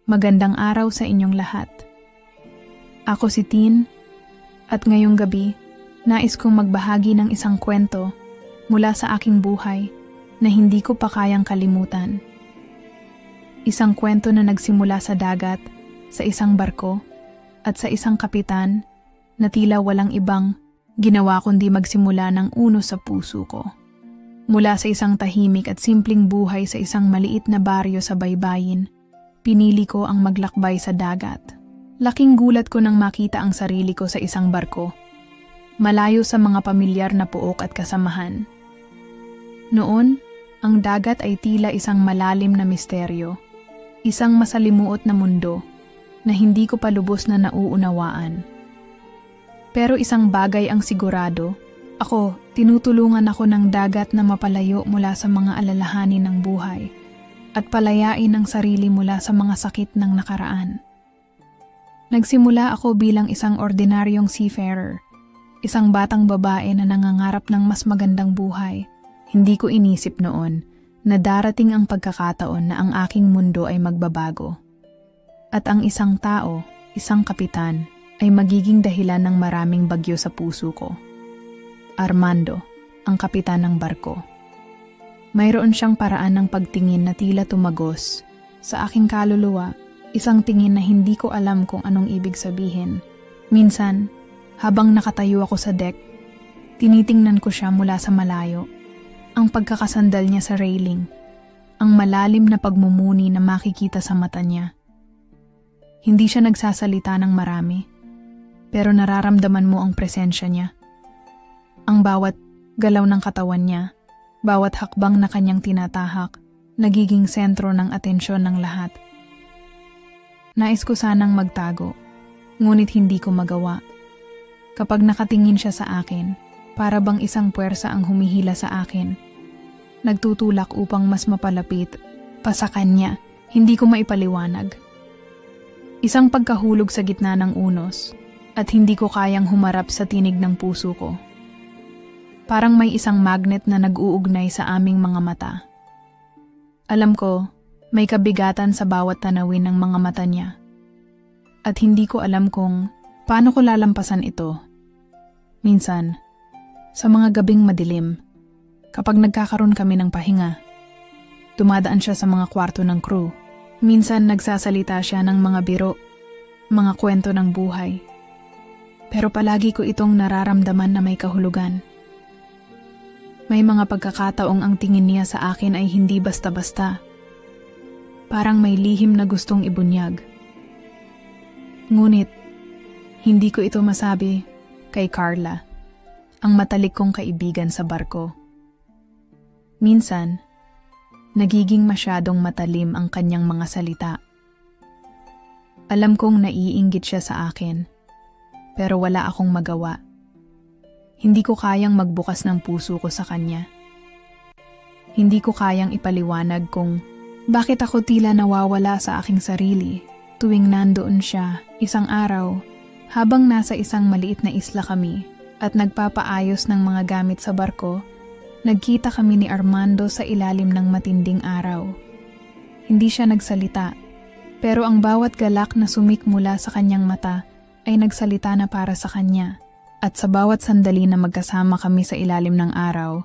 Magandang araw sa inyong lahat. Ako si Tin, at ngayong gabi, nais kong magbahagi ng isang kwento mula sa aking buhay na hindi ko pa kayang kalimutan. Isang kwento na nagsimula sa dagat, sa isang barko, at sa isang kapitan na tila walang ibang ginawa kundi magsimula ng unos sa puso ko. Mula sa isang tahimik at simpleng buhay sa isang maliit na baryo sa baybayin, pinili ko ang maglakbay sa dagat. Laking gulat ko nang makita ang sarili ko sa isang barko, malayo sa mga pamilyar na puok at kasamahan. Noon, ang dagat ay tila isang malalim na misteryo, isang masalimuot na mundo na hindi ko pa lubos na nauunawaan. Pero isang bagay ang sigurado, tinutulungan ako ng dagat na mapalayo mula sa mga alalahanin ng buhay at palayain ang sarili mula sa mga sakit ng nakaraan. Nagsimula ako bilang isang ordinaryong seafarer, isang batang babae na nangangarap ng mas magandang buhay. Hindi ko inisip noon na darating ang pagkakataon na ang aking mundo ay magbabago. At ang isang tao, isang kapitan, ay magiging dahilan ng maraming bagyo sa puso ko. Armando, ang kapitan ng barko. Mayroon siyang paraan ng pagtingin na tila tumagos sa aking kaluluwa, isang tingin na hindi ko alam kung anong ibig sabihin. Minsan, habang nakatayo ako sa deck, tinitingnan ko siya mula sa malayo. Ang pagkakasandal niya sa railing, ang malalim na pagmumuni na makikita sa mata niya. Hindi siya nagsasalita ng marami, pero nararamdaman mo ang presensya niya. Ang bawat galaw ng katawan niya, bawat hakbang na kanyang tinatahak, nagiging sentro ng atensyon ng lahat. Nais ko sanang magtago, ngunit hindi ko magawa. Kapag nakatingin siya sa akin, para bang isang puwersa ang humihila sa akin. Nagtutulak upang mas mapalapit, pa sa kanya, hindi ko maipaliwanag. Isang pagkahulog sa gitna ng unos, at hindi ko kayang humarap sa tinig ng puso ko. Parang may isang magnet na nag-uugnay sa aming mga mata. Alam ko, may kabigatan sa bawat tanawin ng mga mata niya. At hindi ko alam kung paano ko lalampasan ito. Minsan, sa mga gabing madilim, kapag nagkakaroon kami ng pahinga, dumadaan siya sa mga kwarto ng crew. Minsan nagsasalita siya ng mga biro, mga kwento ng buhay. Pero palagi ko itong nararamdaman na may kahulugan. May mga pagkakataong ang tingin niya sa akin ay hindi basta-basta. Parang may lihim na gustong ibunyag. Ngunit, hindi ko ito masabi kay Carla, ang matalik kong kaibigan sa barko. Minsan, nagiging masyadong matalim ang kanyang mga salita. Alam kong naiinggit siya sa akin, pero wala akong magawa. Hindi ko kayang magbukas ng puso ko sa kanya. Hindi ko kayang ipaliwanag kung bakit ako tila nawawala sa aking sarili tuwing nandoon siya isang araw habang nasa isang maliit na isla kami at nagpapaayos ng mga gamit sa barko. Nagkita kami ni Armando sa ilalim ng matinding araw. Hindi siya nagsalita, pero ang bawat galak na sumikmula sa kanyang mata ay nagsalita na para sa kanya. At sa bawat sandali na magkasama kami sa ilalim ng araw,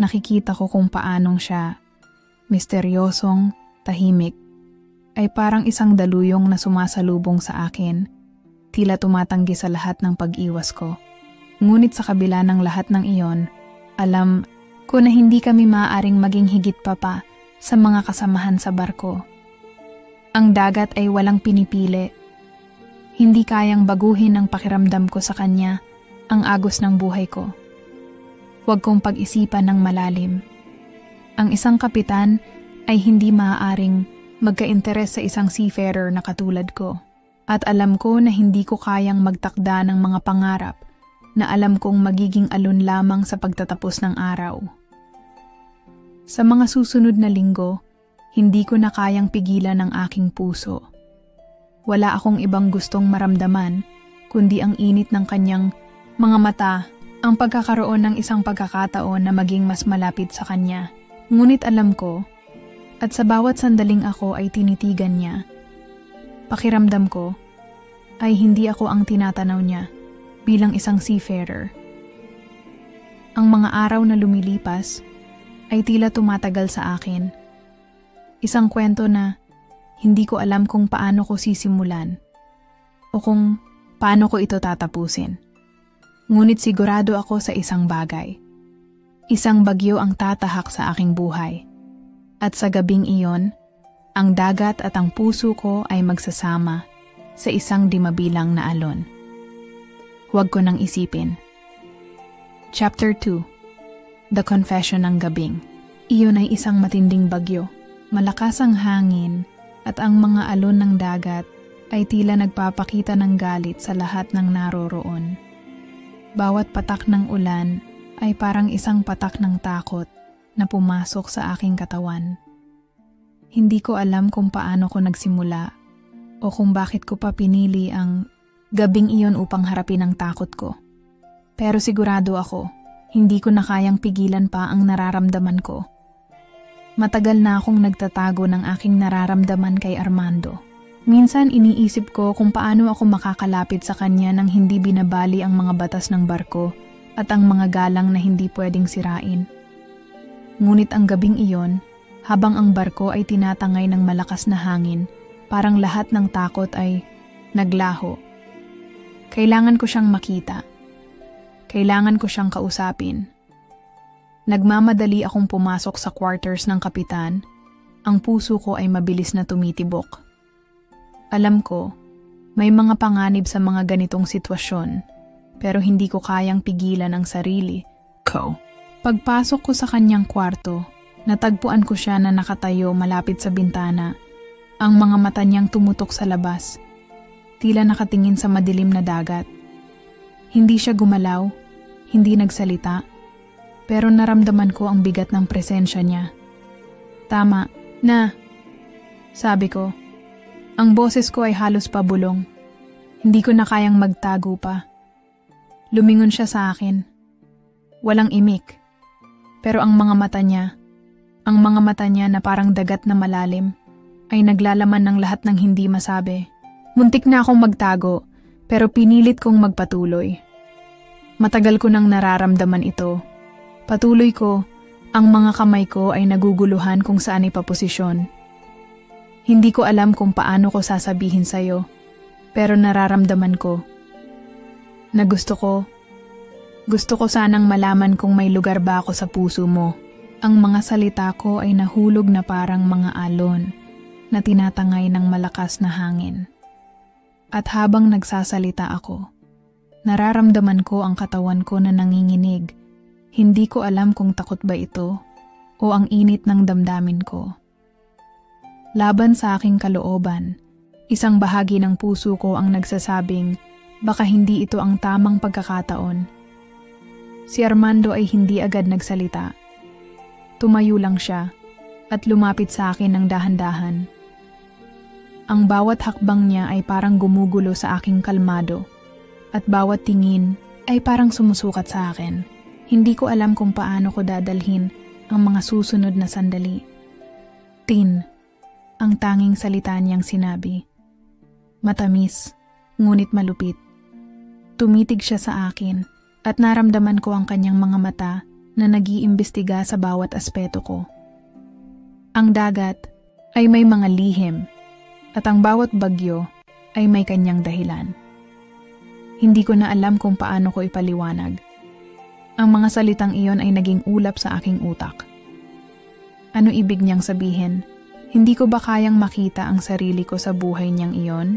nakikita ko kung paanong siya, misteryosong, tahimik, ay parang isang daluyong na sumasalubong sa akin, tila tumatanggi sa lahat ng pag-iwas ko. Ngunit sa kabila ng lahat ng iyon, alam ko na hindi kami maaaring maging higit pa sa mga kasamahan sa barko. Ang dagat ay walang pinipili. Hindi kayang baguhin ang pakiramdam ko sa kanya, ang agos ng buhay ko. Huwag kong pag-isipan ng malalim. Ang isang kapitan ay hindi maaaring magka-interes sa isang seafarer na katulad ko. At alam ko na hindi ko kayang magtakda ng mga pangarap na alam kong magiging alon lamang sa pagtatapos ng araw. Sa mga susunod na linggo, hindi ko na kayang pigilan ang aking puso. Wala akong ibang gustong maramdaman, kundi ang init ng kanyang mga mata, ang pagkakaroon ng isang pagkakataon na maging mas malapit sa kanya. Ngunit alam ko, at sa bawat sandaling ako ay tinitigan niya, Pakiramdam ko ay hindi ako ang tinatanaw niya bilang isang seafarer. Ang mga araw na lumilipas ay tila tumatagal sa akin. Isang kwento na hindi ko alam kung paano ko sisimulan o kung paano ko ito tatapusin. Ngunit sigurado ako sa isang bagay. Isang bagyo ang tatahak sa aking buhay. At sa gabing iyon, ang dagat at ang puso ko ay magsasama sa isang di mabilang na alon. Huwag ko nang isipin. Chapter 2. The Confession ng Gabing. Iyon ay isang matinding bagyo. Malakas ang hangin at ang mga alon ng dagat ay tila nagpapakita ng galit sa lahat ng naroroon. Bawat patak ng ulan ay parang isang patak ng takot na pumasok sa aking katawan. Hindi ko alam kung paano ko nagsimula o kung bakit ko pa pinili ang gabing iyon upang harapin ang takot ko. Pero sigurado ako, hindi ko na kayang pigilan pa ang nararamdaman ko. Matagal na akong nagtatago ng aking nararamdaman kay Armando. Minsan iniisip ko kung paano ako makakalapit sa kanya nang hindi binabali ang mga batas ng barko at ang mga galang na hindi pwedeng sirain. Ngunit ang gabing iyon, habang ang barko ay tinatangay ng malakas na hangin, parang lahat ng takot ay naglaho. Kailangan ko siyang makita. Kailangan ko siyang kausapin. Nagmamadali akong pumasok sa quarters ng kapitan. Ang puso ko ay mabilis na tumitibok. Alam ko, may mga panganib sa mga ganitong sitwasyon, pero hindi ko kayang pigilan ang sarili ko. Pagpasok ko sa kanyang kwarto, natagpuan ko siya na nakatayo malapit sa bintana. Ang mga mata niyang tumutok sa labas, tila nakatingin sa madilim na dagat. Hindi siya gumalaw, hindi nagsalita, pero naramdaman ko ang bigat ng presensya niya. Tama, na, sabi ko. Ang boses ko ay halos pabulong. Hindi ko na kayang magtago pa. Lumingon siya sa akin. Walang imik. Pero ang mga mata niya na parang dagat na malalim, ay naglalaman ng lahat ng hindi masabi. Muntik na akong magtago, pero pinilit kong magpatuloy. Matagal ko nang nararamdaman ito. Patuloy ko, ang mga kamay ko ay naguguluhan kung saan ipaposisyon. Hindi ko alam kung paano ko sasabihin sa'yo, pero nararamdaman ko na gusto ko sanang malaman kung may lugar ba ako sa puso mo. Ang mga salita ko ay nahulog na parang mga alon na tinatangay ng malakas na hangin. At habang nagsasalita ako, nararamdaman ko ang katawan ko na nanginginig. Hindi ko alam kung takot ba ito o ang init ng damdamin ko. Laban sa aking kalooban, isang bahagi ng puso ko ang nagsasabing baka hindi ito ang tamang pagkakataon. Si Armando ay hindi agad nagsalita. Tumayo lang siya at lumapit sa akin ng dahan-dahan. Ang bawat hakbang niya ay parang gumugulo sa aking kalmado at bawat tingin ay parang sumusukat sa akin. Hindi ko alam kung paano ko dadalhin ang mga susunod na sandali. Tin, ang tanging salita niyang sinabi. Matamis, ngunit malupit. Tumitig siya sa akin at naramdaman ko ang kanyang mga mata na nag-iimbestiga sa bawat aspeto ko. Ang dagat ay may mga lihim at ang bawat bagyo ay may kanyang dahilan. Hindi ko na alam kung paano ko ipaliwanag. Ang mga salitang iyon ay naging ulap sa aking utak. Ano ibig niyang sabihin? Hindi ko ba kayang makita ang sarili ko sa buhay niyang iyon?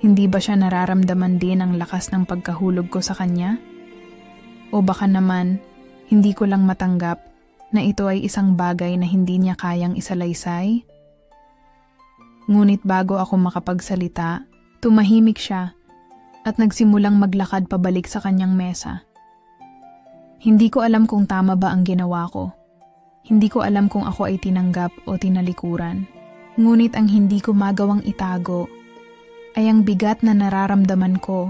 Hindi ba siya nararamdaman din ang lakas ng pagkahulog ko sa kanya? O baka naman, hindi ko lang matanggap na ito ay isang bagay na hindi niya kayang isalaysay? Ngunit bago ako makapagsalita, tumahimik siya at nagsimulang maglakad pabalik sa kanyang mesa. Hindi ko alam kung tama ba ang ginawa ko. Hindi ko alam kung ako ay tinanggap o tinalikuran. Ngunit ang hindi ko magawang itago ay ang bigat na nararamdaman ko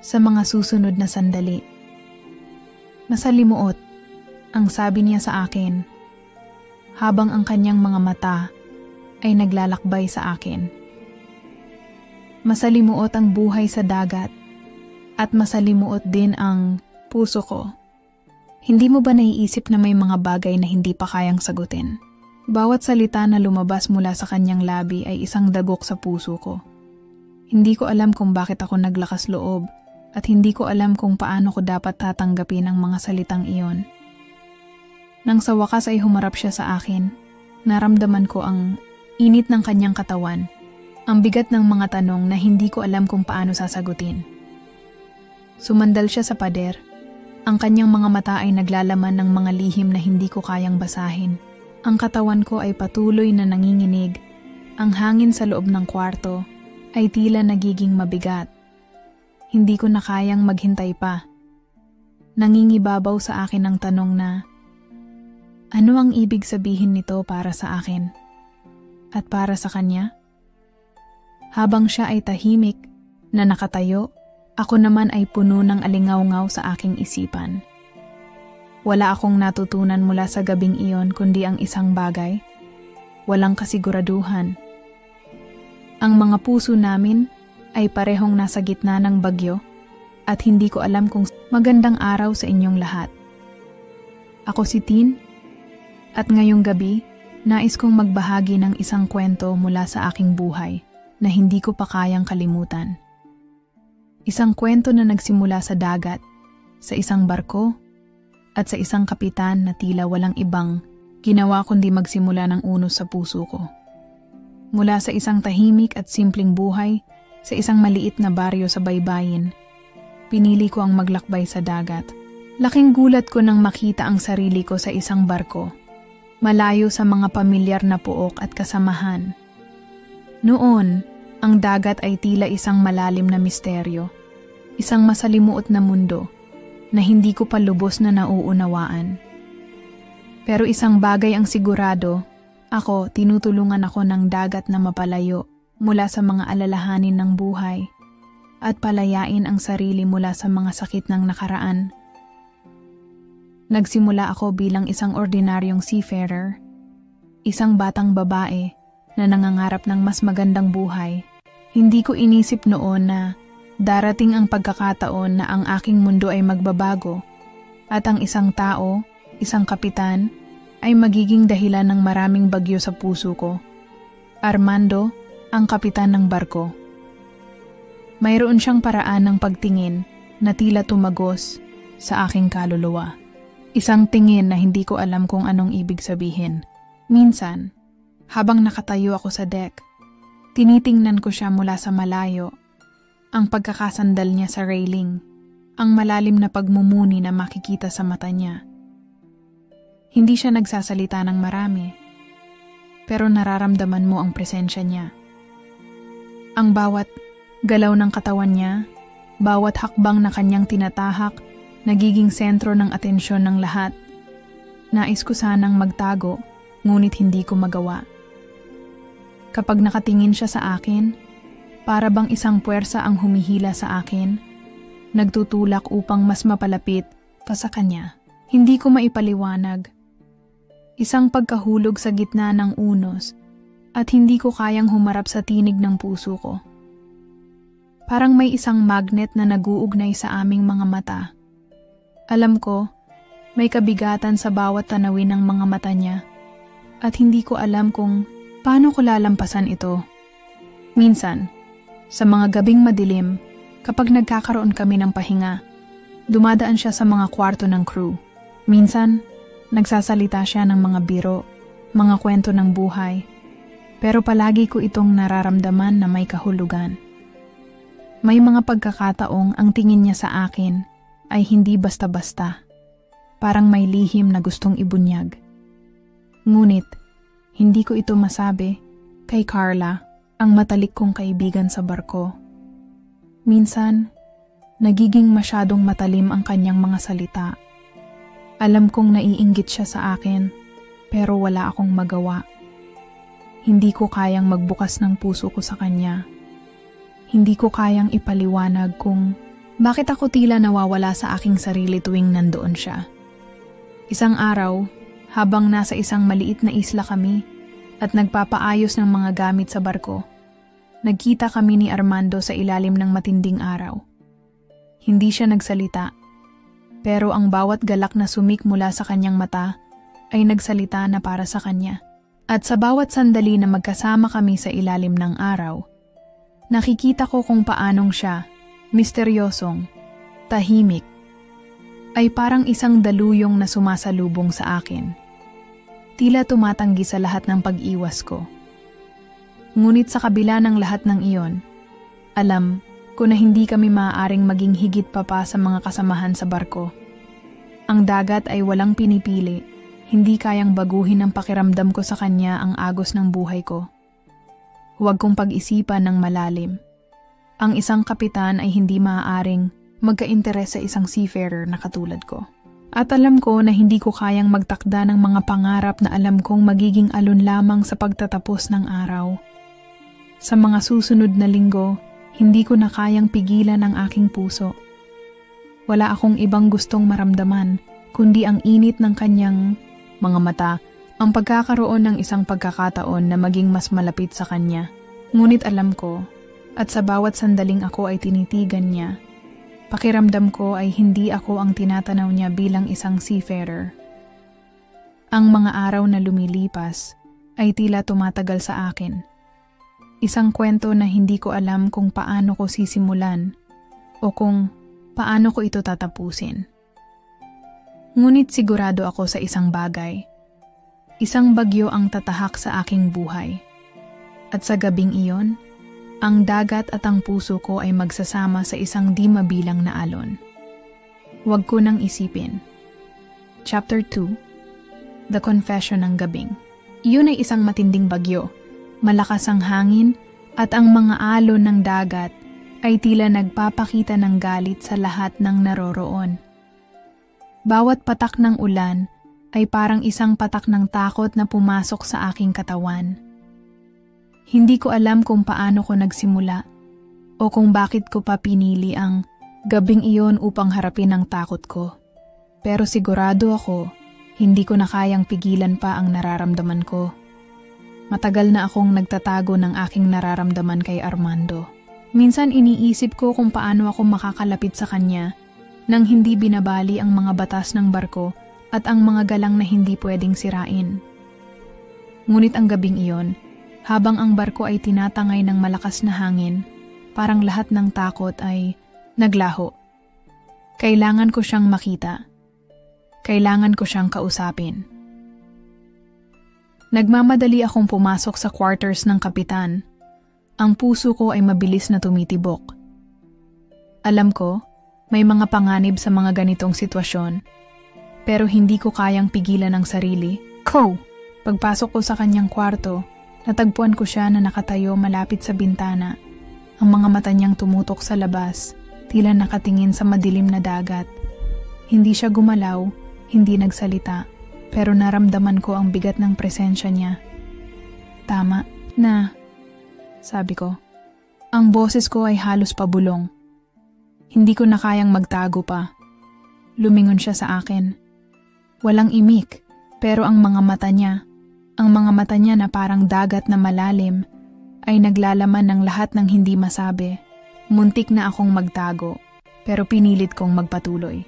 sa mga susunod na sandali. Masalimuot, ang sabi niya sa akin, habang ang kanyang mga mata ay naglalakbay sa akin. Masalimuot ang buhay sa dagat at masalimuot din ang puso ko. Hindi mo ba naiisip na may mga bagay na hindi pa kayang sagutin? Bawat salita na lumabas mula sa kanyang labi ay isang dagok sa puso ko. Hindi ko alam kung bakit ako naglakas loob at hindi ko alam kung paano ko dapat tatanggapin ang mga salitang iyon. Nang sa wakas ay humarap siya sa akin, naramdaman ko ang init ng kanyang katawan, ang bigat ng mga tanong na hindi ko alam kung paano sasagutin. Sumandal siya sa pader. Ang kanyang mga mata ay naglalaman ng mga lihim na hindi ko kayang basahin. Ang katawan ko ay patuloy na nanginginig. Ang hangin sa loob ng kwarto ay tila nagiging mabigat. Hindi ko na kayang maghintay pa. Nangingibabaw sa akin ang tanong na, ano ang ibig sabihin nito para sa akin? At para sa kanya? Habang siya ay tahimik na nakatayo, ako naman ay puno ng alingaw-ngaw sa aking isipan. Wala akong natutunan mula sa gabing iyon kundi ang isang bagay. Walang kasiguraduhan. Ang mga puso namin ay parehong nasa gitna ng bagyo at hindi ko alam kung magandang araw sa inyong lahat. Ako si Tin at ngayong gabi, nais kong magbahagi ng isang kwento mula sa aking buhay na hindi ko pa kayang kalimutan. Isang kwento na nagsimula sa dagat, sa isang barko, at sa isang kapitan na tila walang ibang ginawa kundi magsimula ng unos sa puso ko. Mula sa isang tahimik at simpleng buhay, sa isang maliit na baryo sa baybayin, pinili ko ang maglakbay sa dagat. Laking gulat ko nang makita ang sarili ko sa isang barko, malayo sa mga pamilyar na puok at kasamahan. Noon, ang dagat ay tila isang malalim na misteryo, isang masalimuot na mundo na hindi ko pa lubos na nauunawaan. Pero isang bagay ang sigurado, tinutulungan ako ng dagat na mapalayo mula sa mga alalahanin ng buhay at palayain ang sarili mula sa mga sakit ng nakaraan. Nagsimula ako bilang isang ordinaryong seafarer, isang batang babae na nangangarap ng mas magandang buhay. Hindi ko inisip noon na darating ang pagkakataon na ang aking mundo ay magbabago at ang isang tao, isang kapitan, ay magiging dahilan ng maraming bagyo sa puso ko. Armando, ang kapitan ng barko. Mayroon siyang paraan ng pagtingin na tila tumagos sa aking kaluluwa. Isang tingin na hindi ko alam kung anong ibig sabihin. Minsan, habang nakatayo ako sa deck, tinitingnan ko siya mula sa malayo. Ang pagkakasandal niya sa railing, ang malalim na pagmumuni na makikita sa mata niya. Hindi siya nagsasalita ng marami, pero nararamdaman mo ang presensya niya. Ang bawat galaw ng katawan niya, bawat hakbang na kanyang tinatahak, nagiging sentro ng atensyon ng lahat. Nais ko sanang magtago, ngunit hindi ko magawa. Kapag nakatingin siya sa akin, para bang isang puwersa ang humihila sa akin, nagtutulak upang mas mapalapit pa sa kanya. Hindi ko maipaliwanag. Isang pagkahulog sa gitna ng unos at hindi ko kayang humarap sa tinig ng puso ko. Parang may isang magnet na naguugnay sa aming mga mata. Alam ko, may kabigatan sa bawat tanawin ng mga mata niya at hindi ko alam kung paano ko lalampasan ito. Minsan, sa mga gabing madilim, kapag nagkakaroon kami ng pahinga, dumadaan siya sa mga kwarto ng crew. Minsan, nagsasalita siya ng mga biro, mga kwento ng buhay. Pero palagi ko itong nararamdaman na may kahulugan. May mga pagkakataong ang tingin niya sa akin ay hindi basta-basta. Parang may lihim na gustong ibunyag. Ngunit, hindi ko ito masabi kay Carla, ang matalik kong kaibigan sa barko. Minsan, nagiging masyadong matalim ang kanyang mga salita. Alam kong naiinggit siya sa akin, pero wala akong magawa. Hindi ko kayang magbukas ng puso ko sa kanya. Hindi ko kayang ipaliwanag kung bakit ako tila nawawala sa aking sarili tuwing nandoon siya. Isang araw, habang nasa isang maliit na isla kami at nagpapaayos ng mga gamit sa barko, nagkita kami ni Armando sa ilalim ng matinding araw. Hindi siya nagsalita, pero ang bawat galak na sumik mula sa kanyang mata ay nagsalita na para sa kanya. At sa bawat sandali na magkasama kami sa ilalim ng araw, nakikita ko kung paanong siya, misteryosong, tahimik, ay parang isang daluyong na sumasalubong sa akin. Tila tumatanggi sa lahat ng pag-iwas ko. Ngunit sa kabila ng lahat ng iyon, alam ko na hindi kami maaaring maging higit pa sa mga kasamahan sa barko. Ang dagat ay walang pinipili, hindi kayang baguhin ang pakiramdam ko sa kanya ang agos ng buhay ko. Huwag kong pag-isipan ng malalim. Ang isang kapitan ay hindi maaaring magka-interes sa isang seafarer na katulad ko. At alam ko na hindi ko kayang magtakda ng mga pangarap na alam kong magiging alon lamang sa pagtatapos ng araw. Sa mga susunod na linggo, hindi ko na kayang pigilan ang aking puso. Wala akong ibang gustong maramdaman, kundi ang init ng kanyang mga mata, ang pagkakaroon ng isang pagkakataon na maging mas malapit sa kanya. Ngunit alam ko, at sa bawat sandaling ako ay tinitigan niya, pakiramdam ko ay hindi ako ang tinatanaw niya bilang isang seafarer. Ang mga araw na lumilipas ay tila tumatagal sa akin. Isang kwento na hindi ko alam kung paano ko sisimulan o kung paano ko ito tatapusin. Ngunit sigurado ako sa isang bagay. Isang bagyo ang tatahak sa aking buhay. At sa gabing iyon, ang dagat at ang puso ko ay magsasama sa isang di mabilang na alon. Huwag ko nang isipin. Chapter 2, The Confession ng Gabing. Iyon ay isang matinding bagyo. Malakas ang hangin at ang mga alon ng dagat ay tila nagpapakita ng galit sa lahat ng naroroon. Bawat patak ng ulan ay parang isang patak ng takot na pumasok sa aking katawan. Hindi ko alam kung paano ko nagsimula o kung bakit ko pa pinili ang gabing iyon upang harapin ang takot ko. Pero sigurado ako, hindi ko na kayang pigilan pa ang nararamdaman ko. Matagal na akong nagtatago ng aking nararamdaman kay Armando. Minsan iniisip ko kung paano ako makakalapit sa kanya nang hindi binabali ang mga batas ng barko at ang mga galang na hindi pwedeng sirain. Ngunit ang gabing iyon, habang ang barko ay tinatangay ng malakas na hangin, parang lahat ng takot ay naglaho. Kailangan ko siyang makita. Kailangan ko siyang kausapin. Nagmamadali akong pumasok sa quarters ng kapitan. Ang puso ko ay mabilis na tumitibok. Alam ko, may mga panganib sa mga ganitong sitwasyon, pero hindi ko kayang pigilan ang sarili. Pagpasok ko sa kanyang kwarto, natagpuan ko siya na nakatayo malapit sa bintana. Ang mga mata niyang tumutok sa labas, tila nakatingin sa madilim na dagat. Hindi siya gumalaw, hindi nagsalita. Pero naramdaman ko ang bigat ng presensya niya. Tama na, sabi ko. Ang boses ko ay halos pabulong. Hindi ko na kayang magtago pa. Lumingon siya sa akin. Walang imik, pero ang mga mata niya na parang dagat na malalim, ay naglalaman ng lahat ng hindi masabi. Muntik na akong magtago, pero pinilit kong magpatuloy.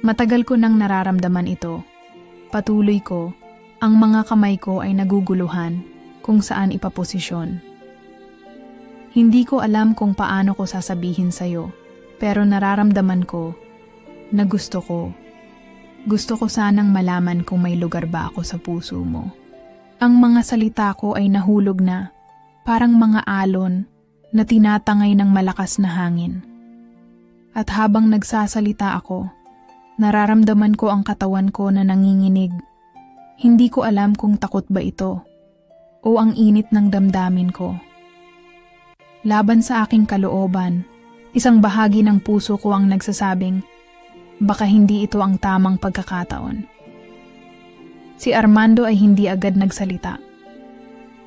Matagal ko nang nararamdaman ito. Patuloy ko, ang mga kamay ko ay naguguluhan kung saan ipaposisyon. Hindi ko alam kung paano ko sasabihin sa'yo, pero nararamdaman ko na gusto ko. Gusto ko sanang malaman kung may lugar ba ako sa puso mo. Ang mga salita ko ay nahulog na, parang mga alon na tinatangay ng malakas na hangin. At habang nagsasalita ako, nararamdaman ko ang katawan ko na nanginginig. Hindi ko alam kung takot ba ito o ang init ng damdamin ko. Laban sa aking kalooban, isang bahagi ng puso ko ang nagsasabing, baka hindi ito ang tamang pagkakataon. Si Armando ay hindi agad nagsalita.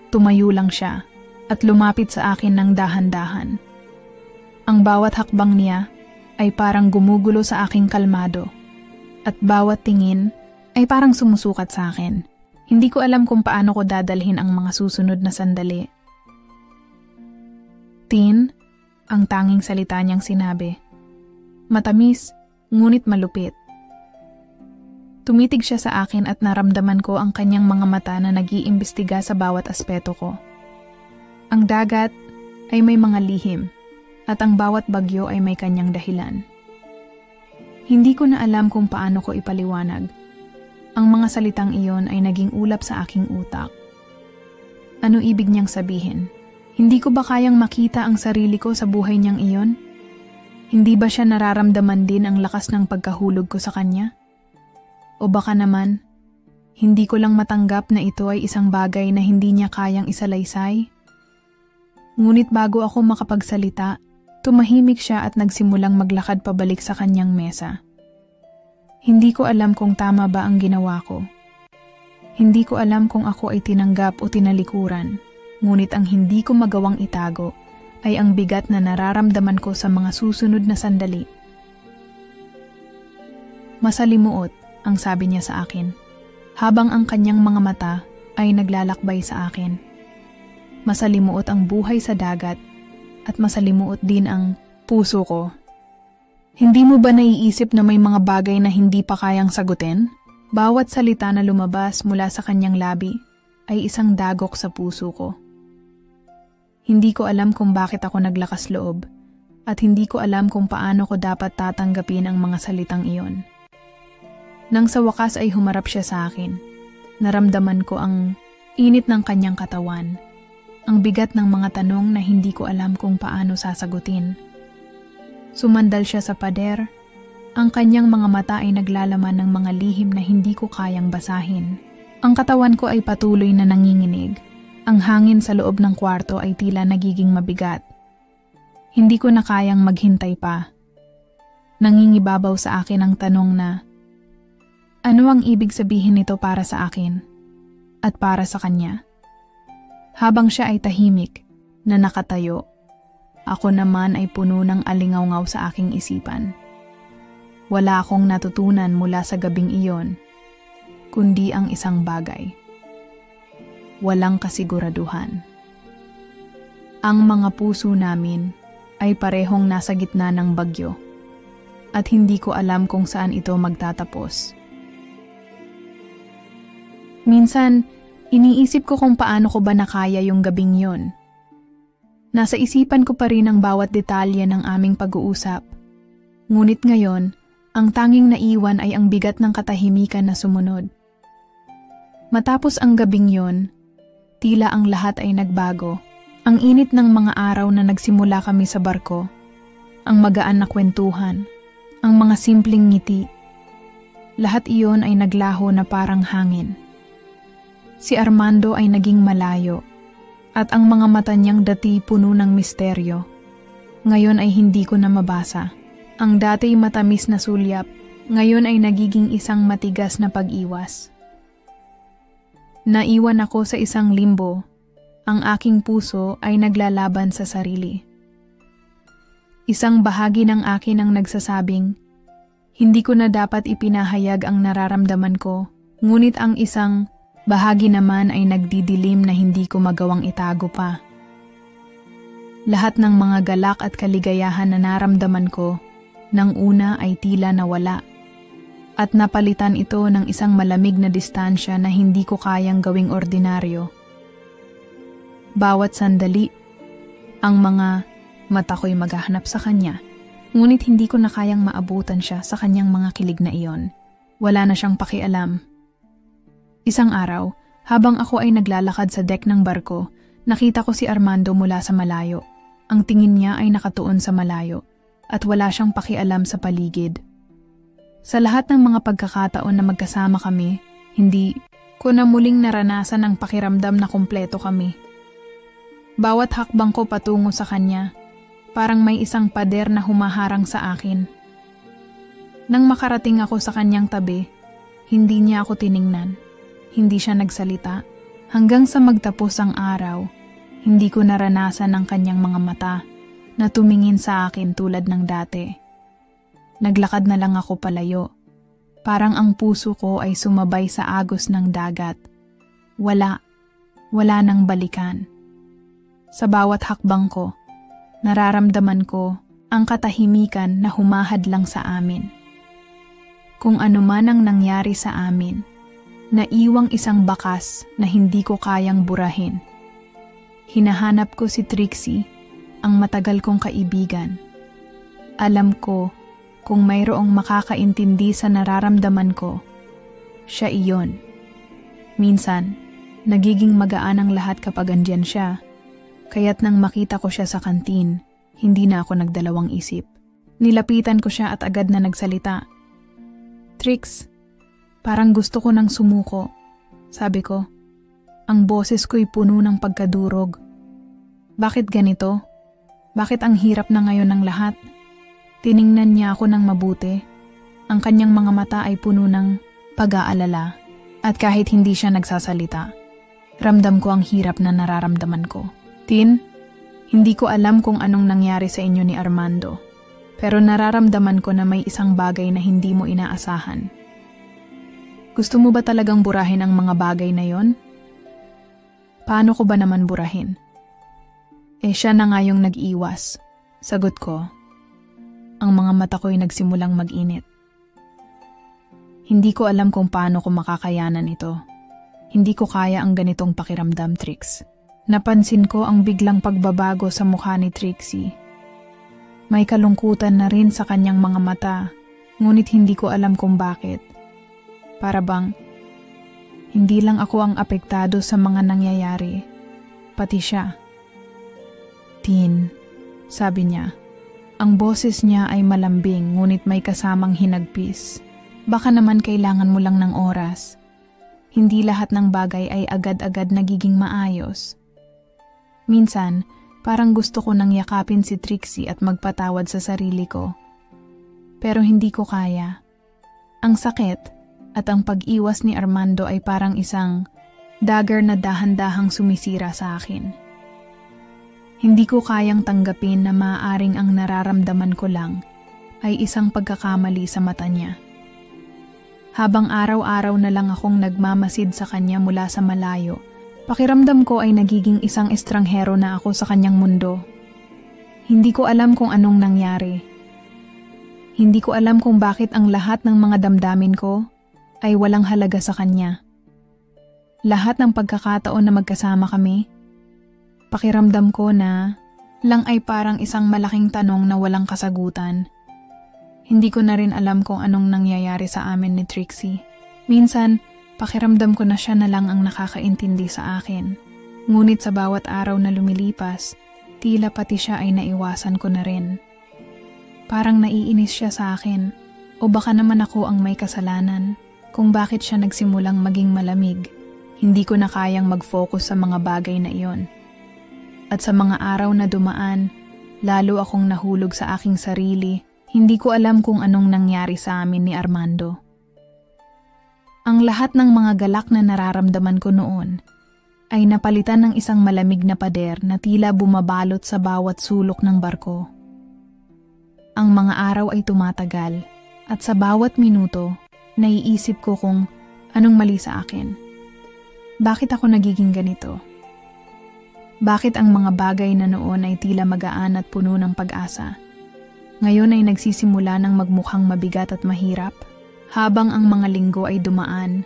Tumayo lang siya at lumapit sa akin ng dahan-dahan. Ang bawat hakbang niya ay parang gumugulo sa aking kalmado. At bawat tingin ay parang sumusukat sa akin. Hindi ko alam kung paano ko dadalhin ang mga susunod na sandali. "Tin," ang tanging salita niyang sinabi. Matamis, ngunit malupit. Tumitig siya sa akin at naramdaman ko ang kanyang mga mata na nag-iimbestiga sa bawat aspeto ko. Ang dagat ay may mga lihim at ang bawat bagyo ay may kanyang dahilan. Hindi ko na alam kung paano ko ipaliwanag. Ang mga salitang iyon ay naging ulap sa aking utak. Ano ibig niyang sabihin? Hindi ko ba kayang makita ang sarili ko sa buhay niyang iyon? Hindi ba siya nararamdaman din ang lakas ng pagkahulog ko sa kanya? O baka naman, hindi ko lang matanggap na ito ay isang bagay na hindi niya kayang isalaysay? Ngunit bago ako makapagsalita, tumahimik siya at nagsimulang maglakad pabalik sa kanyang mesa. Hindi ko alam kung tama ba ang ginawa ko. Hindi ko alam kung ako ay tinanggap o tinalikuran, ngunit ang hindi ko magawang itago ay ang bigat na nararamdaman ko sa mga susunod na sandali. "Masalimuot," ang sabi niya sa akin, habang ang kanyang mga mata ay naglalakbay sa akin. Masalimuot ang buhay sa dagat at masalimuot din ang puso ko. Hindi mo ba naiisip na may mga bagay na hindi pa kayang sagutin? Bawat salita na lumabas mula sa kanyang labi ay isang dagok sa puso ko. Hindi ko alam kung bakit ako naglakas loob at hindi ko alam kung paano ko dapat tatanggapin ang mga salitang iyon. Nang sa wakas ay humarap siya sa akin, naramdaman ko ang init ng kanyang katawan, ang bigat ng mga tanong na hindi ko alam kung paano sasagutin. Sumandal siya sa pader, ang kanyang mga mata ay naglalaman ng mga lihim na hindi ko kayang basahin. Ang katawan ko ay patuloy na nanginginig. Ang hangin sa loob ng kwarto ay tila nagiging mabigat. Hindi ko na kayang maghintay pa. Nangingibabaw sa akin ang tanong na, ano ang ibig sabihin nito para sa akin at para sa kanya? Habang siya ay tahimik na nakatayo, ako naman ay puno ng alingawngaw sa aking isipan. Wala akong natutunan mula sa gabing iyon, kundi ang isang bagay. Walang kasiguraduhan. Ang mga puso namin ay parehong nasa gitna ng bagyo at hindi ko alam kung saan ito magtatapos. Minsan, iniisip ko kung paano ko ba nakaya yung gabing yon. Nasa isipan ko pa rin ang bawat detalye ng aming pag-uusap. Ngunit ngayon, ang tanging naiwan ay ang bigat ng katahimikan na sumunod. Matapos ang gabing yon, tila ang lahat ay nagbago. Ang init ng mga araw na nagsimula kami sa barko, ang magaan na kwentuhan, ang mga simpleng ngiti. Lahat iyon ay naglaho na parang hangin. Si Armando ay naging malayo at ang mga mata niyang dati puno ng misteryo. Ngayon ay hindi ko na mabasa. Ang dati matamis na sulyap, ngayon ay nagiging isang matigas na pag-iwas. Naiwan ako sa isang limbo. Ang aking puso ay naglalaban sa sarili. Isang bahagi ng akin ang nagsasabing, hindi ko na dapat ipinahayag ang nararamdaman ko, ngunit ang isang bahagi naman ay nagdidilim na hindi ko magawang itago pa. Lahat ng mga galak at kaligayahan na naramdaman ko, nang una ay tila nawala. At napalitan ito ng isang malamig na distansya na hindi ko kayang gawing ordinaryo. Bawat sandali, ang mga mata ko'y maghahanap sa kanya, ngunit hindi ko na kayang maabutan siya sa kanyang mga kilig na iyon. Wala na siyang pakialam. Isang araw, habang ako ay naglalakad sa deck ng barko, nakita ko si Armando mula sa malayo. Ang tingin niya ay nakatuon sa malayo, at wala siyang pakialam sa paligid. Sa lahat ng mga pagkakataon na magkasama kami, hindi ko na muling naranasan ang pakiramdam na kumpleto kami. Bawat hakbang ko patungo sa kanya, parang may isang pader na humaharang sa akin. Nang makarating ako sa kanyang tabi, hindi niya ako tiningnan. Hindi siya nagsalita. Hanggang sa magtapos ang araw, hindi ko naranasan ang kanyang mga mata na tumingin sa akin tulad ng dati. Naglakad na lang ako palayo. Parang ang puso ko ay sumabay sa agos ng dagat. Wala nang balikan. Sa bawat hakbang ko, nararamdaman ko ang katahimikan na humahadlang sa amin. Kung ano man ang nangyari sa amin, naiwang isang bakas na hindi ko kayang burahin. Hinahanap ko si Trixie, ang matagal kong kaibigan. Alam ko kung mayroong makakaintindi sa nararamdaman ko, siya iyon. Minsan, nagiging magaan ang lahat kapag andyan siya, kaya't nang makita ko siya sa kantin, hindi na ako nagdalawang isip. Nilapitan ko siya at agad na nagsalita. Trix, parang gusto ko nang sumuko, sabi ko. Ang boses ko'y puno ng pagkadurog. Bakit ganito? Bakit ang hirap na ngayon ng lahat? Tiningnan niya ako ng mabuti. Ang kanyang mga mata ay puno ng pag-aalala. At kahit hindi siya nagsasalita, ramdam ko ang hirap na nararamdaman ko. Tin, hindi ko alam kung anong nangyari sa inyo ni Armando. Pero nararamdaman ko na may isang bagay na hindi mo inaasahan. Gusto mo ba talagang burahin ang mga bagay na yon? Paano ko ba naman burahin? Siya na nga yung nag-iwas. Sagot ko. Ang mga mata ko'y nagsimulang mag-init. Hindi ko alam kung paano ko makakayanan ito. Hindi ko kaya ang ganitong pakiramdam, Trix. Napansin ko ang biglang pagbabago sa mukha ni Trixie. May kalungkutan na rin sa kanyang mga mata, ngunit hindi ko alam kung bakit. Para bang, hindi lang ako ang apektado sa mga nangyayari, pati siya. Tin, sabi niya. Ang boses niya ay malambing ngunit may kasamang hinagpis. Baka naman kailangan mo lang ng oras. Hindi lahat ng bagay ay agad-agad nagiging maayos. Minsan, parang gusto ko nang yakapin si Trixie at magpatawad sa sarili ko. Pero hindi ko kaya. Ang sakit at ang pag-iwas ni Armando ay parang isang dagger na dahan-dahang sumisira sa akin. Hindi ko kayang tanggapin na maaaring ang nararamdaman ko lang ay isang pagkakamali sa mata niya. Habang araw-araw na lang akong nagmamasid sa kanya mula sa malayo, pakiramdam ko ay nagiging isang estranghero na ako sa kanyang mundo. Hindi ko alam kung anong nangyari. Hindi ko alam kung bakit ang lahat ng mga damdamin ko ay walang halaga sa kanya. Lahat ng pagkakataon na magkasama kami, pakiramdam ko na lang ay parang isang malaking tanong na walang kasagutan. Hindi ko na rin alam kung anong nangyayari sa amin ni Trixie. Minsan, pakiramdam ko na siya na lang ang nakakaintindi sa akin. Ngunit sa bawat araw na lumilipas, tila pati siya ay naiwasan ko na rin. Parang naiinis siya sa akin, o baka naman ako ang may kasalanan kung bakit siya nagsimulang maging malamig. Hindi ko na kayang mag-focus sa mga bagay na iyon. At sa mga araw na dumaan, lalo akong nahulog sa aking sarili. Hindi ko alam kung anong nangyari sa amin ni Armando. Ang lahat ng mga galak na nararamdaman ko noon ay napalitan ng isang malamig na pader na tila bumabalot sa bawat sulok ng barko. Ang mga araw ay tumatagal at sa bawat minuto, naiisip ko kung anong mali sa akin. Bakit ako nagiging ganito? Bakit ang mga bagay na noon ay tila magaan at puno ng pag-asa? Ngayon ay nagsisimula ng magmukhang mabigat at mahirap. Habang ang mga linggo ay dumaan,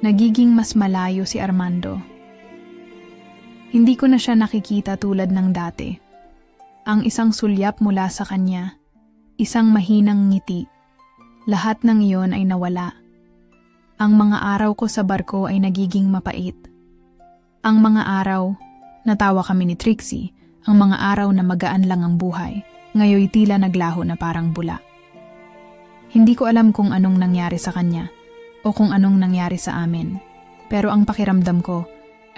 nagiging mas malayo si Armando. Hindi ko na siya nakikita tulad ng dati. Ang isang sulyap mula sa kanya, isang mahinang ngiti. Lahat ng iyon ay nawala. Ang mga araw ko sa barko ay nagiging mapait. Ang mga araw, natawa kami ni Trixie, ang mga araw na magaan lang ang buhay. Ngayoy tila naglaho na parang bula. Hindi ko alam kung anong nangyari sa kanya o kung anong nangyari sa amin. Pero ang pakiramdam ko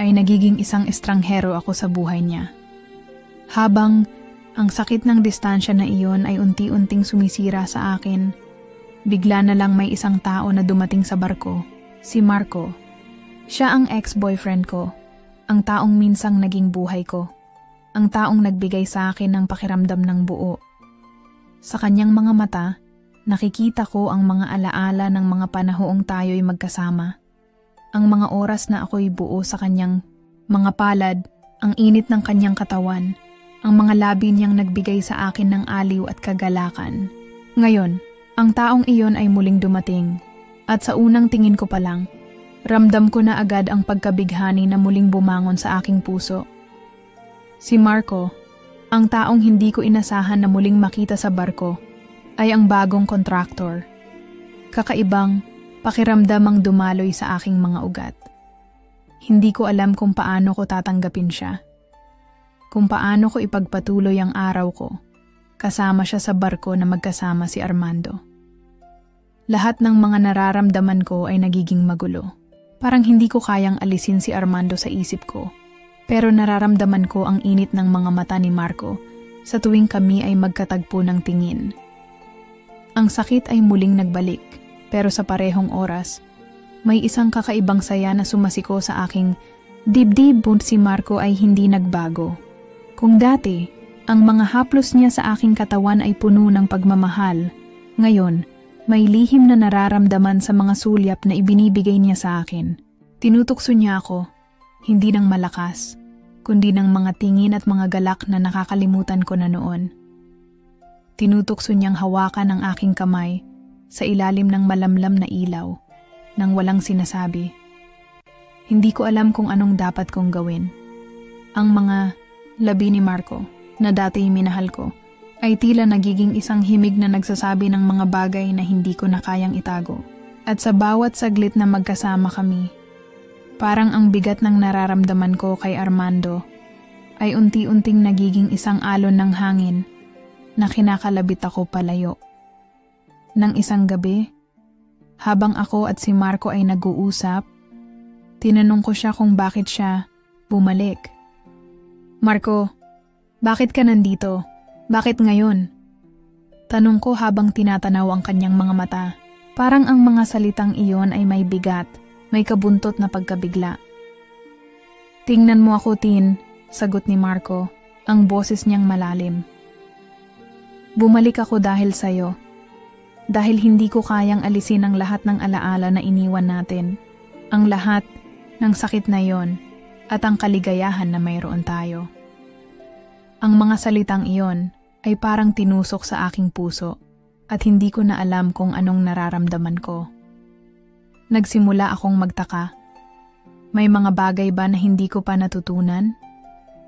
ay nagiging isang estranghero ako sa buhay niya. Habang ang sakit ng distansya na iyon ay unti-unting sumisira sa akin, bigla na lang may isang tao na dumating sa barko, si Marco. Siya ang ex-boyfriend ko, ang taong minsang naging buhay ko. Ang taong nagbigay sa akin ng pakiramdam ng buo. Sa kanyang mga mata, nakikita ko ang mga alaala ng mga panahoong tayo'y magkasama. Ang mga oras na ako'y buo sa kanyang mga palad, ang init ng kanyang katawan, Ang mga labi niyang nagbigay sa akin ng aliw at kagalakan. Ngayon, ang taong iyon ay muling dumating. At sa unang tingin ko pa lang, ramdam ko na agad ang pagkabighani na muling bumangon sa aking puso. Si Marco, ang taong hindi ko inasahan na muling makita sa barko, ay ang bagong kontraktor. Kakaibang pakiramdam ang dumaloy sa aking mga ugat. Hindi ko alam kung paano ko tatanggapin siya. Kung paano ko ipagpatuloy ang araw ko, kasama siya sa barko na magkasama si Armando. Lahat ng mga nararamdaman ko ay nagiging magulo. Parang hindi ko kayang alisin si Armando sa isip ko. Pero nararamdaman ko ang init ng mga mata ni Marco sa tuwing kami ay magkatagpo ng tingin. Ang sakit ay muling nagbalik, pero sa parehong oras, may isang kakaibang saya na sumasiko sa aking dibdib. Si Marco ay hindi nagbago. Kung dati, ang mga haplos niya sa aking katawan ay puno ng pagmamahal, ngayon, may lihim na nararamdaman sa mga sulyap na ibinibigay niya sa akin. Tinutukso niya ako, hindi ng malakas, kundi ng mga tingin at mga galak na nakakalimutan ko na noon. Tinutukso niyang hawakan ang aking kamay sa ilalim ng malamlam na ilaw, nang walang sinasabi. Hindi ko alam kung anong dapat kong gawin. Ang mga labi ni Marco, na dati minahal ko, ay tila nagiging isang himig na nagsasabi ng mga bagay na hindi ko na kayang itago. At sa bawat saglit na magkasama kami, parang ang bigat ng nararamdaman ko kay Armando ay unti-unting nagiging isang alon ng hangin na kinakalabit ako palayo. Nang isang gabi, habang ako at si Marco ay nag-uusap, tinanong ko siya kung bakit siya bumalik. Marco, bakit ka nandito? Bakit ngayon? Tanong ko habang tinatanaw ang kanyang mga mata. Parang ang mga salitang iyon ay may bigat, may kabuntot na pagkabigla. Tingnan mo ako, Tin, sagot ni Marco, ang boses niyang malalim. Bumalik ako dahil sa'yo. Dahil hindi ko kayang alisin ang lahat ng alaala na iniwan natin. Ang lahat ng sakit na yon at ang kaligayahan na mayroon tayo. Ang mga salitang iyon ay parang tinusok sa aking puso at hindi ko na alam kung anong nararamdaman ko. Nagsimula akong magtaka. May mga bagay ba na hindi ko pa natutunan?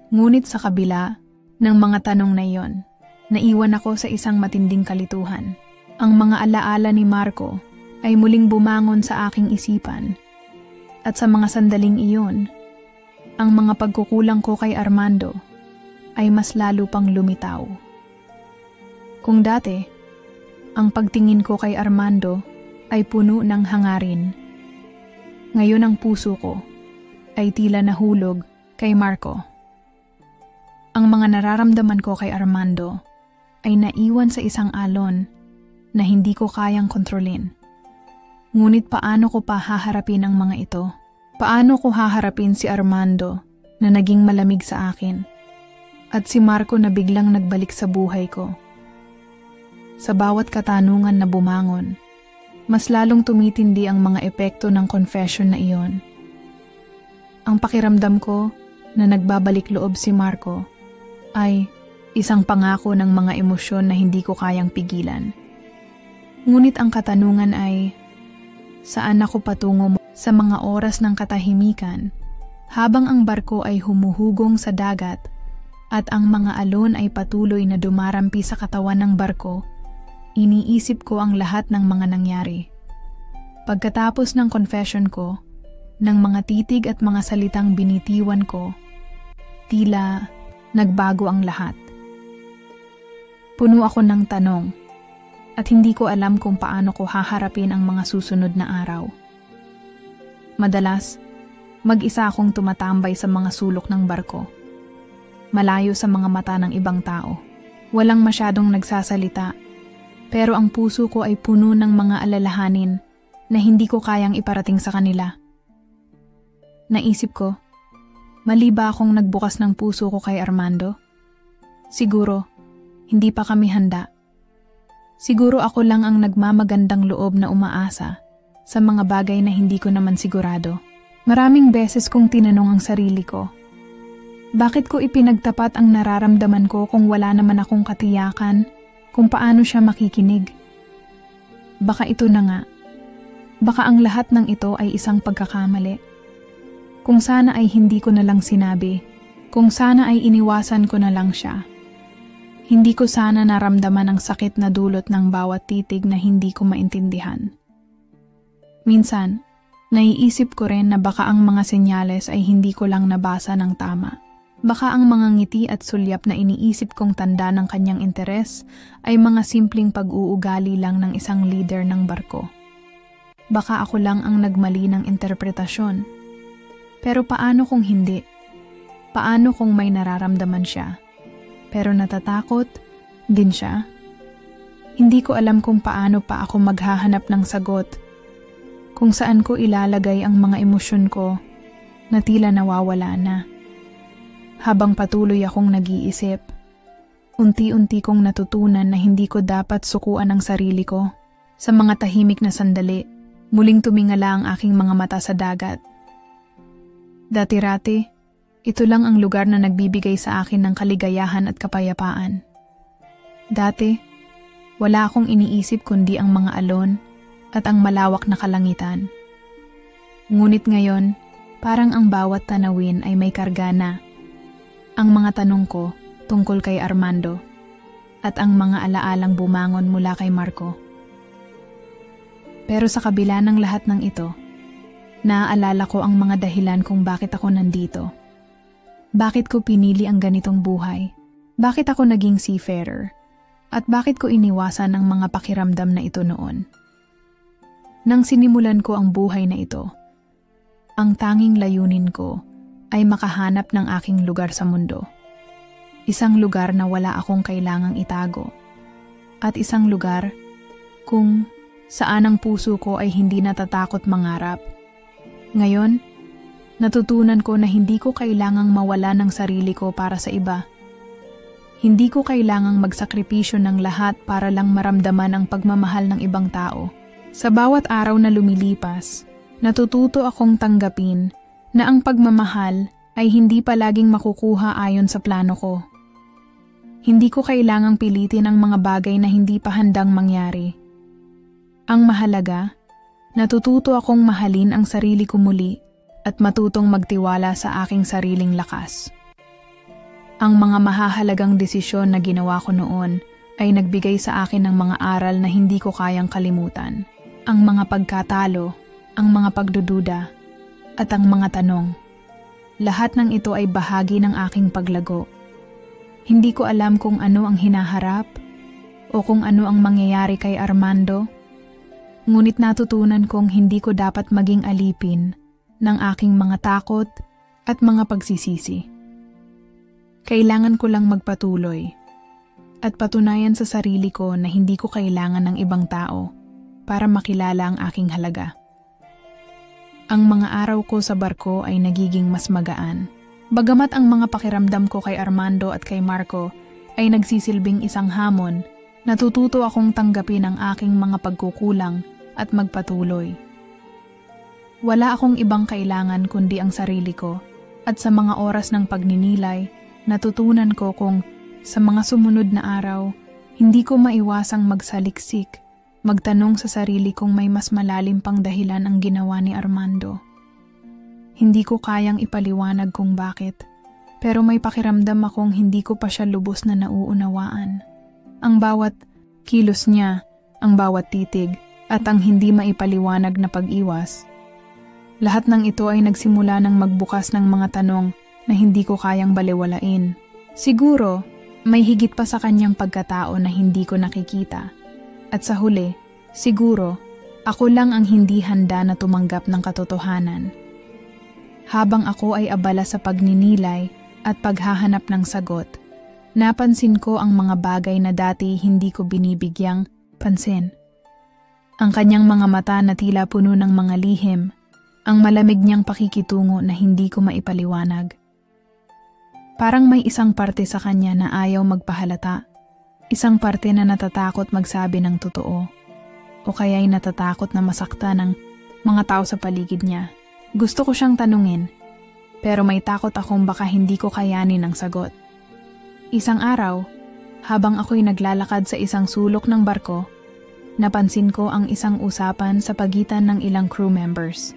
Ngunit sa kabila ng mga tanong na iyon, naiwan ako sa isang matinding kalituhan. Ang mga alaala ni Marco ay muling bumangon sa aking isipan. At sa mga sandaling iyon, ang mga pagkukulang ko kay Armando ay mas lalo pang lumitaw. Kung dati, ang pagtingin ko kay Armando ay puno ng hangarin. Ngayon ang puso ko ay tila nahulog kay Marco. Ang mga nararamdaman ko kay Armando ay naiwan sa isang alon na hindi ko kayang kontrolin. Ngunit paano ko pa haharapin ang mga ito? Paano ko haharapin si Armando na naging malamig sa akin? At si Marco na biglang nagbalik sa buhay ko. Sa bawat katanungan na bumangon, mas lalong tumitindi ang mga epekto ng confession na iyon. Ang pakiramdam ko na nagbabalik loob si Marco ay isang pangako ng mga emosyon na hindi ko kayang pigilan. Ngunit ang katanungan ay, saan ako patungo sa mga oras ng katahimikan habang ang barko ay humuhugong sa dagat at ang mga alon ay patuloy na dumarampi sa katawan ng barko? Iniisip ko ang lahat ng mga nangyari. Pagkatapos ng confession ko, ng mga titig at mga salitang binitiwan ko, tila nagbago ang lahat. Puno ako ng tanong at hindi ko alam kung paano ko haharapin ang mga susunod na araw. Madalas, mag-isa akong tumatambay sa mga sulok ng barko. Malayo sa mga mata ng ibang tao. Walang masyadong nagsasalita, pero ang puso ko ay puno ng mga alalahanin na hindi ko kayang iparating sa kanila. Naisip ko, mali ba akong nagbukas ng puso ko kay Armando? Siguro, hindi pa kami handa. Siguro ako lang ang nagmamagandang loob na umaasa sa mga bagay na hindi ko naman sigurado. Maraming beses kong tinanong ang sarili ko, Bakit ko ipinagtapat ang nararamdaman ko kung wala naman akong katiyakan kung paano siya makikinig? Baka ito na nga. Baka ang lahat ng ito ay isang pagkakamali. Kung sana ay hindi ko na lang sinabi. Kung sana ay iniwasan ko na lang siya. Hindi ko sana naramdaman ang sakit na dulot ng bawat titig na hindi ko maintindihan. Minsan, naiisip ko rin na baka ang mga senyales ay hindi ko lang nabasa ng tama. Baka ang mga ngiti at sulyap na iniisip kong tanda ng kanyang interes ay mga simpleng pag-uugali lang ng isang leader ng barko. Baka ako lang ang nagmali ng interpretasyon. Pero paano kung hindi? Paano kung may nararamdaman siya? Pero natatakot din siya? Hindi ko alam kung paano pa ako maghahanap ng sagot. Kung saan ko ilalagay ang mga emosyon ko na tila nawawala na. Habang patuloy akong nag-iisip, unti-unti kong natutunan na hindi ko dapat sukuan ang sarili ko. Sa mga tahimik na sandali, muling tumingala ang aking mga mata sa dagat. Dati-rati, ito lang ang lugar na nagbibigay sa akin ng kaligayahan at kapayapaan. Dati, wala akong iniisip kundi ang mga alon at ang malawak na kalangitan. Ngunit ngayon, parang ang bawat tanawin ay may karga na. Ang mga tanong ko tungkol kay Armando at ang mga alaalang bumangon mula kay Marco. Pero sa kabila ng lahat ng ito, naaalala ko ang mga dahilan kung bakit ako nandito. Bakit ko pinili ang ganitong buhay? Bakit ako naging seafarer? At bakit ko iniwasan ang mga pakiramdam na ito noon? Nang sinimulan ko ang buhay na ito, ang tanging layunin ko ay makahanap ng aking lugar sa mundo. Isang lugar na wala akong kailangang itago. At isang lugar kung saan ang puso ko ay hindi natatakot mangarap. Ngayon, natutunan ko na hindi ko kailangang mawala ng sarili ko para sa iba. Hindi ko kailangang magsakripisyo ng lahat para lang maramdaman ang pagmamahal ng ibang tao. Sa bawat araw na lumilipas, natututo akong tanggapin na ang pagmamahal ay hindi palaging makukuha ayon sa plano ko. Hindi ko kailangang pilitin ang mga bagay na hindi pa handang mangyari. Ang mahalaga, natututo akong mahalin ang sarili ko muli at matutong magtiwala sa aking sariling lakas. Ang mga mahahalagang desisyon na ginawa ko noon ay nagbigay sa akin ng mga aral na hindi ko kayang kalimutan. Ang mga pagkatalo, ang mga pagdududa, at ang mga tanong. Lahat ng ito ay bahagi ng aking paglago. Hindi ko alam kung ano ang hinaharap o kung ano ang mangyayari kay Armando, ngunit natutunan kong hindi ko dapat maging alipin ng aking mga takot at mga pagsisisi. Kailangan ko lang magpatuloy at patunayan sa sarili ko na hindi ko kailangan ng ibang tao para makilala ang aking halaga. Ang mga araw ko sa barko ay nagiging mas magaan. Bagamat ang mga pakiramdam ko kay Armando at kay Marco ay nagsisilbing isang hamon, natututo akong tanggapin ang aking mga pagkukulang at magpatuloy. Wala akong ibang kailangan kundi ang sarili ko at sa mga oras ng pagninilay, natutunan ko kung sa mga sumunod na araw, hindi ko maiwasang magsaliksik, magtanong sa sarili kung may mas malalim pang dahilan ang ginawa ni Armando. Hindi ko kayang ipaliwanag kung bakit, pero may pakiramdam akong hindi ko pa siya lubos na nauunawaan. Ang bawat kilos niya, ang bawat titig, at ang hindi maipaliwanag na pag-iwas. Lahat ng ito ay nagsimula ng magbukas ng mga tanong na hindi ko kayang balewalain. Siguro, may higit pa sa kanyang pagkatao na hindi ko nakikita. At sa huli, siguro, ako lang ang hindi handa na tumanggap ng katotohanan. Habang ako ay abala sa pagninilay at paghahanap ng sagot, napansin ko ang mga bagay na dati hindi ko binibigyang pansin. Ang kanyang mga mata na tila puno ng mga lihim, ang malamig niyang pakikitungo na hindi ko maipaliwanag. Parang may isang parte sa kanya na ayaw magpahalata. Isang parte na natatakot magsabi ng totoo o kaya'y natatakot na masakta ng mga tao sa paligid niya. Gusto ko siyang tanungin, pero may takot akong baka hindi ko kayanin ang sagot. Isang araw, habang ako'y naglalakad sa isang sulok ng barko, napansin ko ang isang usapan sa pagitan ng ilang crew members.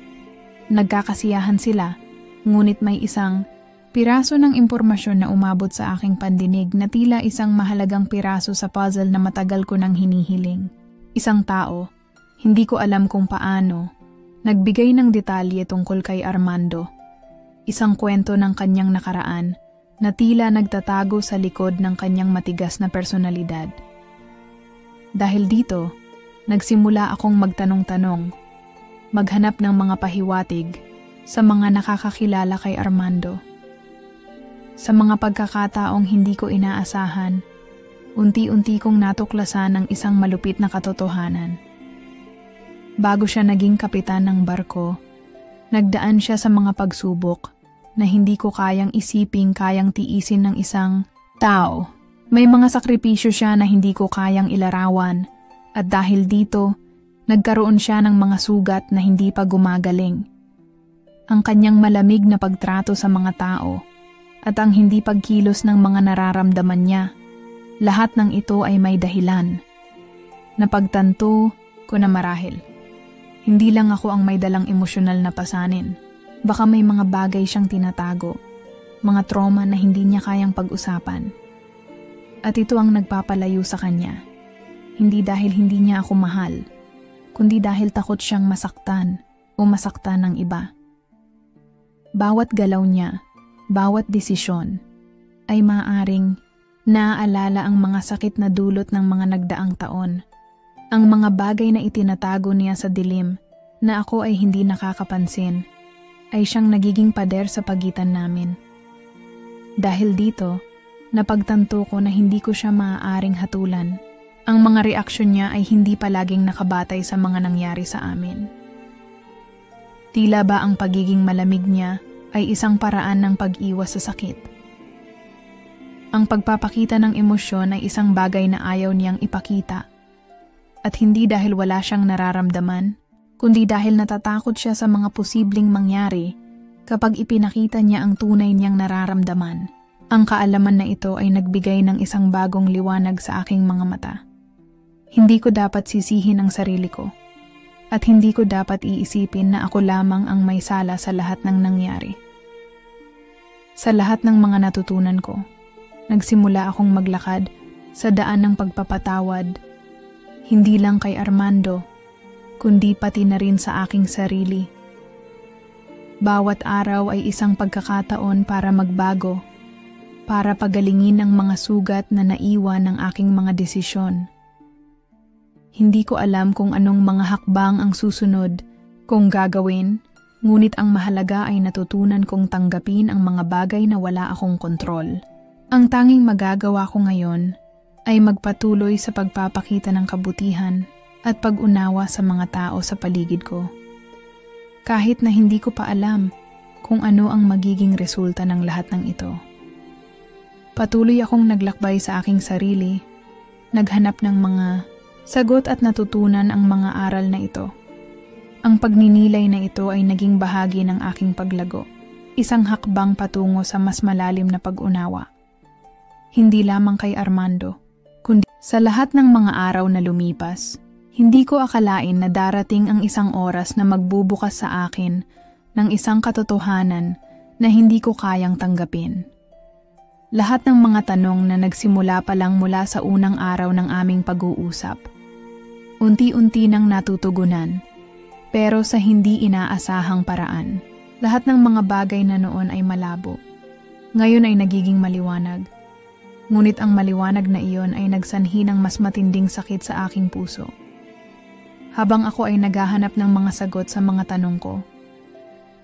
Nagkakasiyahan sila, ngunit may isang piraso ng impormasyon na umabot sa aking pandinig na tila isang mahalagang piraso sa puzzle na matagal ko nang hinihiling. Isang tao, hindi ko alam kung paano, nagbigay ng detalye tungkol kay Armando. Isang kwento ng kanyang nakaraan na tila nagtatago sa likod ng kanyang matigas na personalidad. Dahil dito, nagsimula akong magtanong-tanong, maghanap ng mga pahiwatig sa mga nakakakilala kay Armando. Sa mga pagkakataong hindi ko inaasahan, unti-unti kong natuklasan ang isang malupit na katotohanan. Bago siya naging kapitan ng barko, nagdaan siya sa mga pagsubok na hindi ko kayang isiping kayang tiisin ng isang tao. May mga sakripisyo siya na hindi ko kayang ilarawan at dahil dito, nagkaroon siya ng mga sugat na hindi pa gumagaling. Ang kanyang malamig na pagtrato sa mga tao at ang hindi pagkilos ng mga nararamdaman niya, lahat ng ito ay may dahilan. Napagtanto ko na marahil, hindi lang ako ang may dalang emosyonal na pasanin. Baka may mga bagay siyang tinatago, mga trauma na hindi niya kayang pag-usapan. At ito ang nagpapalayo sa kanya. Hindi dahil hindi niya ako mahal, kundi dahil takot siyang masaktan o masaktan ng iba. Bawat galaw niya, bawat desisyon, ay maaaring naaalala ang mga sakit na dulot ng mga nagdaang taon. Ang mga bagay na itinatago niya sa dilim na ako ay hindi nakakapansin, ay siyang nagiging pader sa pagitan namin. Dahil dito, napagtanto ko na hindi ko siya maaaring hatulan. Ang mga reaksyon niya ay hindi palaging nakabatay sa mga nangyari sa amin. Tila ba ang pagiging malamig niya ay isang paraan ng pag-iwas sa sakit? Ang pagpapakita ng emosyon ay isang bagay na ayaw niyang ipakita. At hindi dahil wala siyang nararamdaman, kundi dahil natatakot siya sa mga posibleng mangyari kapag ipinakita niya ang tunay niyang nararamdaman. Ang kaalaman na ito ay nagbigay ng isang bagong liwanag sa aking mga mata. Hindi ko dapat sisihin ang sarili ko, at hindi ko dapat iisipin na ako lamang ang may sala sa lahat ng nangyari. Sa lahat ng mga natutunan ko, nagsimula akong maglakad sa daan ng pagpapatawad, hindi lang kay Armando, kundi pati na rin sa aking sarili. Bawat araw ay isang pagkakataon para magbago, para pagalingin ang mga sugat na naiwan ng aking mga desisyon. Hindi ko alam kung anong mga hakbang ang susunod kung gagawin, ngunit ang mahalaga ay natutunan kong tanggapin ang mga bagay na wala akong kontrol. Ang tanging magagawa ko ngayon ay magpatuloy sa pagpapakita ng kabutihan at pag-unawa sa mga tao sa paligid ko. Kahit na hindi ko pa alam kung ano ang magiging resulta ng lahat ng ito. Patuloy akong naglakbay sa aking sarili, naghanap ng mga sagot at natutunan ang mga aral na ito. Ang pagninilay na ito ay naging bahagi ng aking paglago, isang hakbang patungo sa mas malalim na pag-unawa. Hindi lamang kay Armando, kundi sa lahat ng mga araw na lumipas. Hindi ko akalain na darating ang isang oras na magbubukas sa akin ng isang katotohanan na hindi ko kayang tanggapin. Lahat ng mga tanong na nagsimula pa lang mula sa unang araw ng aming pag-uusap, unti-unti nang natutugunan, pero sa hindi inaasahang paraan. Lahat ng mga bagay na noon ay malabo, ngayon ay nagiging maliwanag. Ngunit ang maliwanag na iyon ay nagsanhi ng mas matinding sakit sa aking puso. Habang ako ay naghahanap ng mga sagot sa mga tanong ko,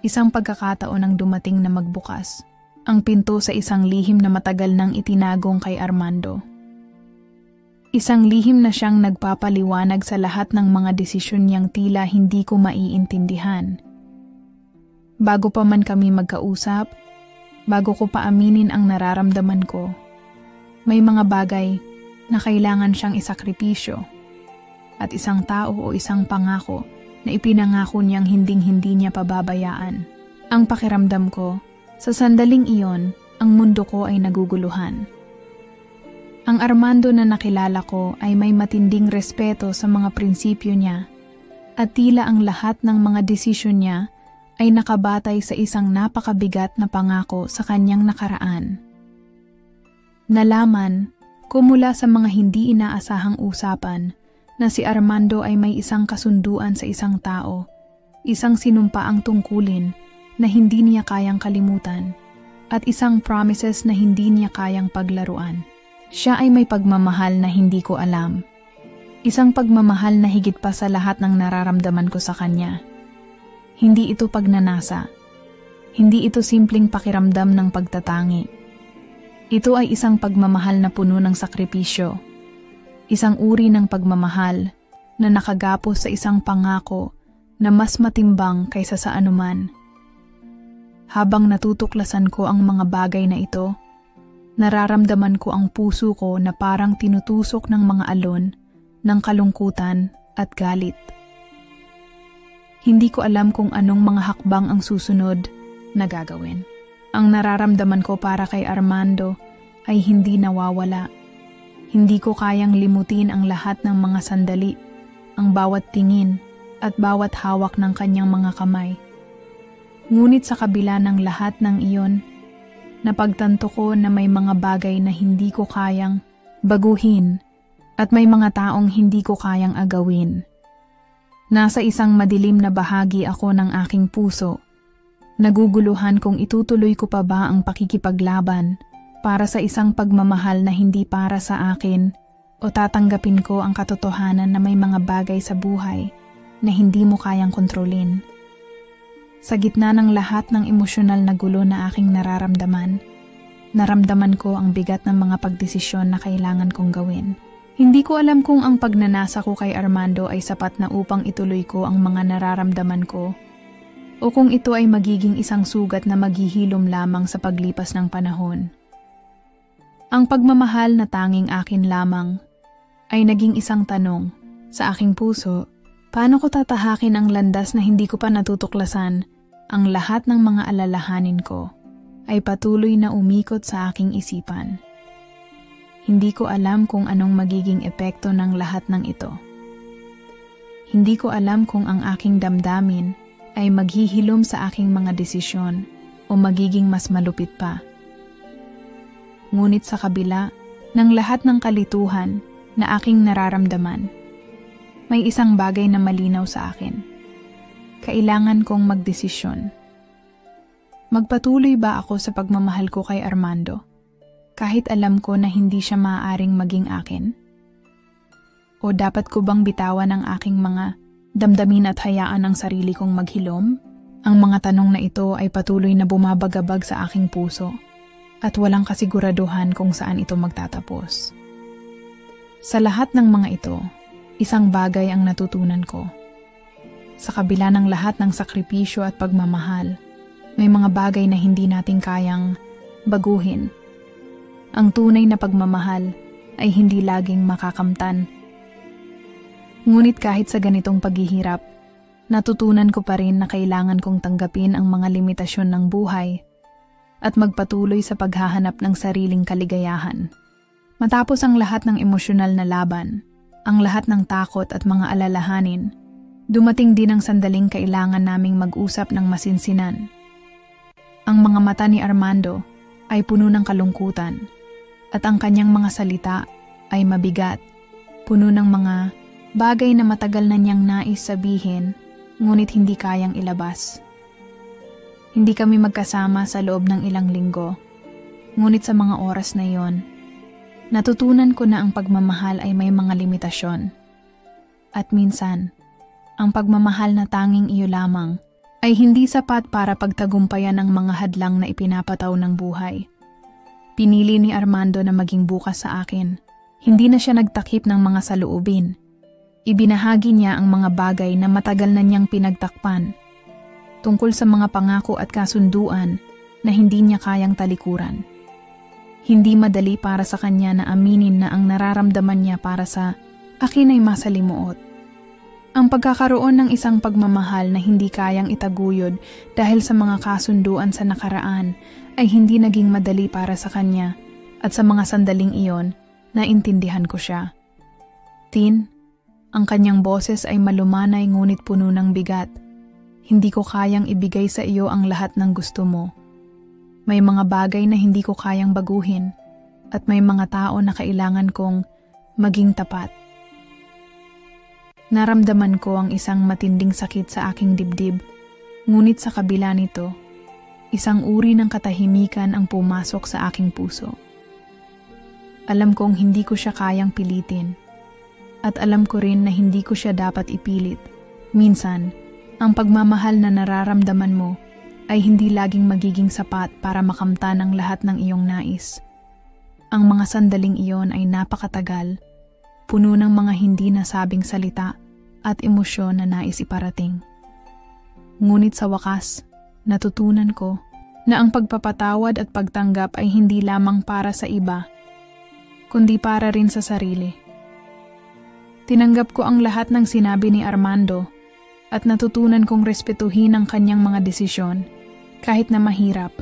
isang pagkakataon ang dumating na magbukas, ang pinto sa isang lihim na matagal nang itinagong kay Armando. Isang lihim na siyang nagpapaliwanag sa lahat ng mga desisyon niyang tila hindi ko maiintindihan. Bago pa man kami magkausap, bago ko pa aminin ang nararamdaman ko, may mga bagay na kailangan siyang isakripisyo. At isang tao o isang pangako na ipinangako niyang hinding-hindi niya pababayaan. Ang pakiramdam ko, Sa sandaling iyon, ang mundo ko ay naguguluhan. Ang Armando na nakilala ko ay may matinding respeto sa mga prinsipyo niya at tila ang lahat ng mga desisyon niya ay nakabatay sa isang napakabigat na pangako sa kanyang nakaraan. Nalaman ko mula sa mga hindi inaasahang usapan na si Armando ay may isang kasunduan sa isang tao, isang sinumpaang tungkulin na hindi niya kayang kalimutan, at isang promises na hindi niya kayang paglaruan. Siya ay may pagmamahal na hindi ko alam. Isang pagmamahal na higit pa sa lahat ng nararamdaman ko sa kanya. Hindi ito pagnanasa. Hindi ito simpleng pakiramdam ng pagtatangi. Ito ay isang pagmamahal na puno ng sakripisyo. Isang uri ng pagmamahal na nakagapos sa isang pangako na mas matimbang kaysa sa anuman. Habang natutuklasan ko ang mga bagay na ito, nararamdaman ko ang puso ko na parang tinutusok ng mga alon ng kalungkutan at galit. Hindi ko alam kung anong mga hakbang ang susunod na gagawin. Ang nararamdaman ko para kay Armando ay hindi nawawala. Hindi ko kayang limutin ang lahat ng mga sandali, ang bawat tingin at bawat hawak ng kanyang mga kamay. Ngunit sa kabila ng lahat ng iyon, napagtanto ko na may mga bagay na hindi ko kayang baguhin at may mga taong hindi ko kayang agawin. Nasa isang madilim na bahagi ako ng aking puso. Naguguluhan kung itutuloy ko pa ba ang pakikipaglaban para sa isang pagmamahal na hindi para sa akin o tatanggapin ko ang katotohanan na may mga bagay sa buhay na hindi mo kayang kontrolin. Sa gitna ng lahat ng emosyonal na gulo na aking nararamdaman, naramdaman ko ang bigat ng mga pagdesisyon na kailangan kong gawin. Hindi ko alam kung ang pagnanasa ko kay Armando ay sapat na upang ituloy ko ang mga nararamdaman ko o kung ito ay magiging isang sugat na maghihilom lamang sa paglipas ng panahon. Ang pagmamahal na tanging akin lamang ay naging isang tanong sa aking puso. Paano ko tatahakin ang landas na hindi ko pa natutuklasan? Ang lahat ng mga alalahanin ko ay patuloy na umikot sa aking isipan. Hindi ko alam kung anong magiging epekto ng lahat ng ito. Hindi ko alam kung ang aking damdamin ay maghihilom sa aking mga desisyon o magiging mas malupit pa. Ngunit sa kabila ng lahat ng kalituhan na aking nararamdaman, may isang bagay na malinaw sa akin. Kailangan kong magdesisyon. Magpatuloy ba ako sa pagmamahal ko kay Armando, kahit alam ko na hindi siya maaaring maging akin? O dapat ko bang bitawan ang aking mga damdamin at hayaan ang sarili kong maghilom? Ang mga tanong na ito ay patuloy na bumabagabag sa aking puso at walang kasiguraduhan kung saan ito magtatapos. Sa lahat ng mga ito, isang bagay ang natutunan ko. Sa kabila ng lahat ng sakripisyo at pagmamahal, may mga bagay na hindi natin kayang baguhin. Ang tunay na pagmamahal ay hindi laging makakamtan. Ngunit kahit sa ganitong paghihirap, natutunan ko pa rin na kailangan kong tanggapin ang mga limitasyon ng buhay at magpatuloy sa paghahanap ng sariling kaligayahan. Matapos ang lahat ng emosyonal na laban, ang lahat ng takot at mga alalahanin, dumating din ang sandaling kailangan naming mag-usap ng masinsinan. Ang mga mata ni Armando ay puno ng kalungkutan at ang kanyang mga salita ay mabigat, puno ng mga bagay na matagal na niyang nais sabihin ngunit hindi kayang ilabas. Hindi kami magkasama sa loob ng ilang linggo, ngunit sa mga oras na iyon, natutunan ko na ang pagmamahal ay may mga limitasyon. At minsan, ang pagmamahal na tanging iyo lamang ay hindi sapat para pagtagumpayan ang mga hadlang na ipinapataw ng buhay. Pinili ni Armando na maging bukas sa akin. Hindi na siya nagtakip ng mga saloobin. Ibinahagi niya ang mga bagay na matagal na niyang pinagtakpan, tungkol sa mga pangako at kasunduan na hindi niya kayang talikuran. Hindi madali para sa kanya na aminin na ang nararamdaman niya para sa akin ay masalimuot. Ang pagkakaroon ng isang pagmamahal na hindi kayang itaguyod dahil sa mga kasunduan sa nakaraan ay hindi naging madali para sa kanya, at sa mga sandaling iyon, naintindihan ko siya. Tin, ang kanyang boses ay malumanay ngunit puno ng bigat. Hindi ko kayang ibigay sa iyo ang lahat ng gusto mo. May mga bagay na hindi ko kayang baguhin, at may mga tao na kailangan kong maging tapat. Naramdaman ko ang isang matinding sakit sa aking dibdib, ngunit sa kabila nito, isang uri ng katahimikan ang pumasok sa aking puso. Alam kong hindi ko siya kayang pilitin, at alam ko rin na hindi ko siya dapat ipilit. Minsan, ang pagmamahal na nararamdaman mo ay hindi laging magiging sapat para makamtan ang lahat ng iyong nais. Ang mga sandaling iyon ay napakatagal, puno ng mga hindi nasabing salita at emosyon na nais iparating. Ngunit sa wakas, natutunan ko na ang pagpapatawad at pagtanggap ay hindi lamang para sa iba, kundi para rin sa sarili. Tinanggap ko ang lahat ng sinabi ni Armando at natutunan kong respetuhin ang kanyang mga desisyon kahit na mahirap.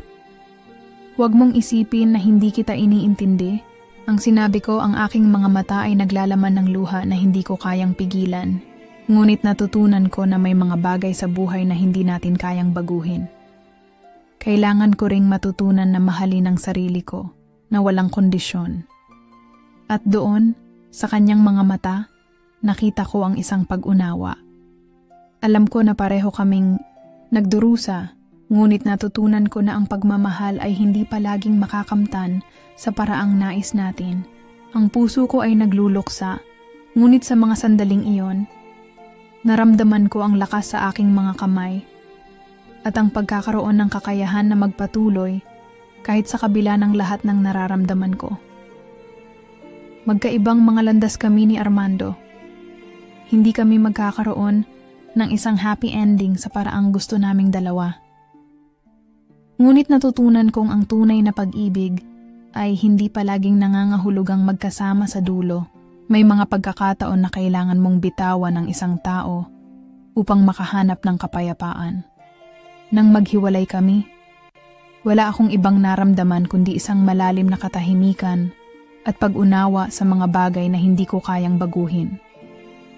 Huwag mong isipin na hindi kita iniintindi. Ang sinabi ko, ang aking mga mata ay naglalaman ng luha na hindi ko kayang pigilan. Ngunit natutunan ko na may mga bagay sa buhay na hindi natin kayang baguhin. Kailangan ko ring matutunan na mahalin ang sarili ko na walang kondisyon. At doon, sa kanyang mga mata, nakita ko ang isang pag-unawa. Alam ko na pareho kaming nagdurusa, ngunit natutunan ko na ang pagmamahal ay hindi palaging makakamtan sa paraang nais natin. Ang puso ko ay nagluluksa, ngunit sa mga sandaling iyon, naramdaman ko ang lakas sa aking mga kamay at ang pagkakaroon ng kakayahan na magpatuloy kahit sa kabila ng lahat ng nararamdaman ko. Magkaibang mga landas kami ni Armando. Hindi kami magkakaroon ng isang happy ending sa paraang gusto naming dalawa. Ngunit natutunan kong ang tunay na pag-ibig ay hindi palaging nangangahulugang magkasama sa dulo. May mga pagkakataon na kailangan mong bitawan ng isang tao upang makahanap ng kapayapaan. Nang maghiwalay kami, wala akong ibang naramdaman kundi isang malalim na katahimikan at pag-unawa sa mga bagay na hindi ko kayang baguhin.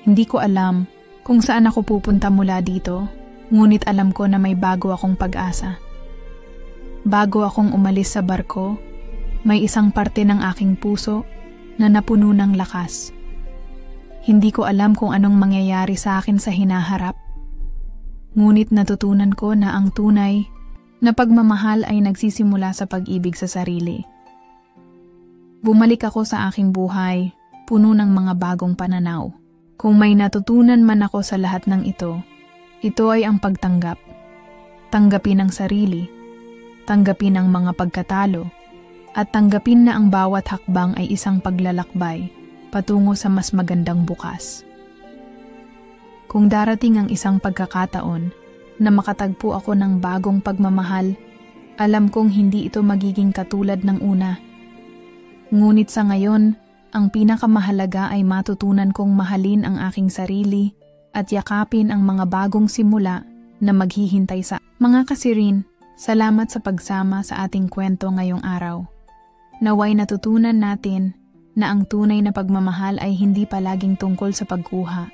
Hindi ko alam kung saan ako pupunta mula dito, ngunit alam ko na may bago akong pag-asa. Bago akong umalis sa barko, may isang parte ng aking puso na napuno ng lakas. Hindi ko alam kung anong mangyayari sa akin sa hinaharap. Ngunit natutunan ko na ang tunay na pagmamahal ay nagsisimula sa pag-ibig sa sarili. Bumalik ako sa aking buhay, puno ng mga bagong pananaw. Kung may natutunan man ako sa lahat ng ito ay ang pagtanggap. Tanggapin ang sarili, tanggapin ang mga pagkatalo, at tanggapin na ang bawat hakbang ay isang paglalakbay patungo sa mas magandang bukas. Kung darating ang isang pagkakataon na makatagpo ako ng bagong pagmamahal, alam kong hindi ito magiging katulad ng una. Ngunit sa ngayon, ang pinakamahalaga ay matutunan kong mahalin ang aking sarili at yakapin ang mga bagong simula na maghihintay sa mga kasirin. Salamat sa pagsama sa ating kwento ngayong araw. Naway natutunan natin na ang tunay na pagmamahal ay hindi palaging tungkol sa pagkuha,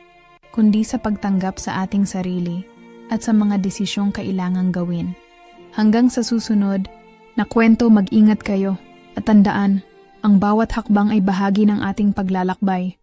kundi sa pagtanggap sa ating sarili at sa mga desisyong kailangang gawin. Hanggang sa susunod na kwento, mag-ingat kayo at tandaan, ang bawat hakbang ay bahagi ng ating paglalakbay.